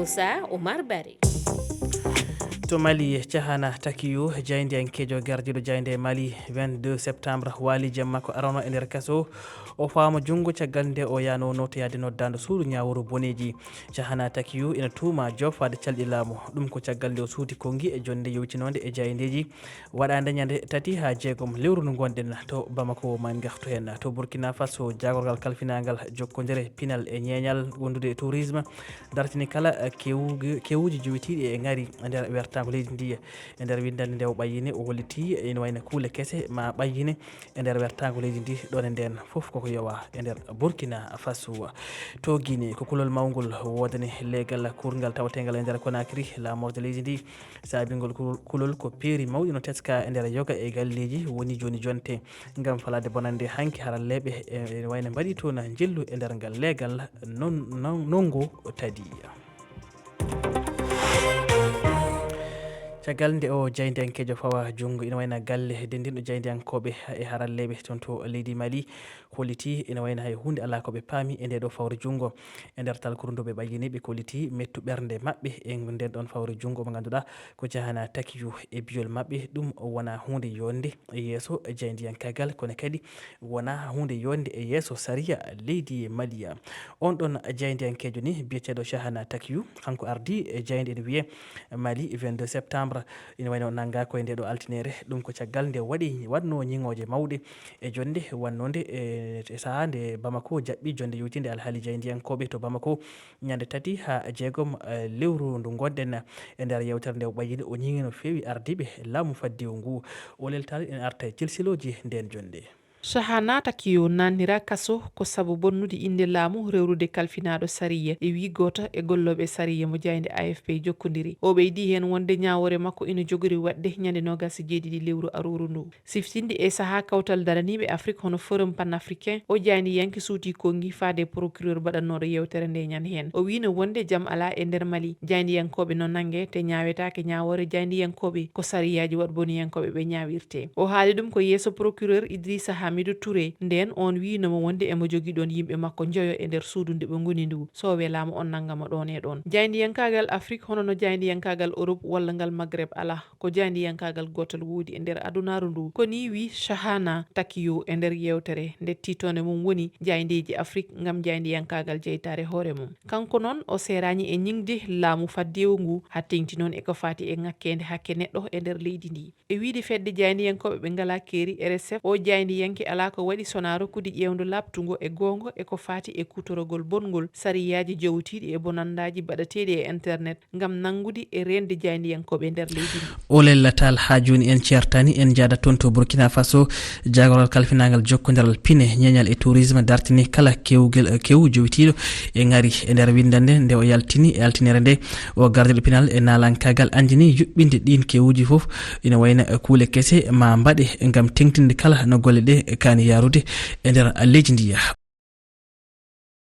Moussa Oumar Bari. To Mali cahana takiyu jayndi en kejo gardiɗo jayndi Mali 22 septembre wali jamma ko arano e nder kaso o faama jungo caggal nde o yano notoyade noddando suudu ñawuru boneji cahana takiyu ina tuuma jofade calɗi laamu ɗum ko caggal nde o suudi kongi e jonde yewtinode e jayndeji waɗande ñande tati ha jeegom lewru ndu gonɗen to Bamako man gartu hen to Burkina Faso jagorgal kalfinagal jokkodire pinal e ñeñal wondude e tourisme dartini kala kewuji jowitiɗi e ngari nder wertago leydi ndi e nder windande nde o ɓayyini o holliti ene wayno kuule kese ma ɓayyine e nder wertago leydi ndi ɗon e nden foof koko yowa e nder Burkina Faso to Guinée ko kulol mawgol wodani leegal kurgal tawategal e nder Conakry lamorde leydi ndi saabingol kulol ko peeri mawɗi no teska e nder yoga e galleji woni joni jonte gam falade bonande hanki haralleɓe ene wayno mbaɗi toon jillu e nder ngal leegal nongo tadi caggal nde o jayndiyankejo fawa jungo ina wayna galle dendinɗo jayndiyankoɓe e haralleɓe toon to leydi Mali kolliti ina wayno hay hunde ala koɓe paami e nde ɗo fawre jungo e nder talkurduɓe ɓayyiniɓe kolliti mettu ɓernde mabɓe e nden ɗon fawre jungo mo ganduɗa ko jahana takiyu e biyol mabɓe ɗum wona hunde yonde e yesso jayndiyankagal kono kadi wona hunde yonde e yesso saria leydi Maliya on ɗon jayndiyankejo ni biyeteɗo Jahana Takiyu kanko ardi e jayndi ene wiye Mali 22 septembre ina wayno nanga koye nde ɗo altinere ɗum ko caggal nde waɗno ñiŋoje mawɗe e jonde wannode e saaha nde Bamako jaɓɓi jonde yewtinde alhaali jayndiyankoɓe to Bamako ñande tati ha jeegom lewru ndu gonɗen e nder yewtere nde o ɓayyini o ñiŋi no fewi ardiɓe laamu faddewu ngu o leltali ene arta e cilsiloji nden jonde Jahana Takiyu nannira kaso ko sabu bonnude inde laamu rewrude kalfinaɗo sariya e wi goto e golloɓe sariya mo jayde AFP jokkodiri o ɓeydi hen wonde ñawore makko ina jogori wadde ñande 27 lewru aruru ndu siftinde e saaha kawtal daraniɓe Afrique hono forum panafricain o jaydi yanke suuti kongi faade procureur baɗannoɗo yewtere nde ñan hen o wino wonde jaam ala e nder Mali jaydiyankoɓe no nangue te ñawetake ñawore jaydiyankoɓe ko sariyaji wat boniyankoɓe ɓe ñawirte o haali ɗum ko yeeso procureur Idrissa Hamidou Touré nden on winomo wonde emo jogui ɗon yimɓe makko joyo e nder suudu nde ɓe goni ndu so welama on naggama ɗon e ɗon jayndiyankagal Afrique hono no jayndiyankagal Europe walla ngal Maghreb ala ko jayndiyankagal gotal woodi e nder adunaru ndu koni wi Jahana Takiyu e nder yewtere nde titone mum woni jayndeji Afrique ngam jayndiyankagal jeytare hoore mum kanko noon o serani e ñingde laamu faddewu ngu ha tengti noon eko fati e ngakkede hakke neɗɗo e nder leydi ndi e wiide fedde jayndiyankoɓe ɓe ngala keeri RSF o jayndiyanke ala ko waɗi sona rokkude ƴewdo labtugo e gongo eko fati e kutorogol bongol sariyaji jowtiɗi e bonandaji baɗateɗi e internet ngam nangude e rende jayndiyankoɓe nder leydi ndi o lellatal ha joni en certani en jaada toon to Burkina Faso jagorgal kalfinagal jokkodiral pine ñeñal e tourisme dartini kala kewu jowtiɗo e ngari e nder windande nde o yaltini e altinere nde o gardiɗo pinal e nalankagal andini yuɓɓinde ɗin kewuji foof ina wayna kuule kese ma mbaɗe ngam tengtinde kala no golle ɗe kani yarude e nder leydi ndiya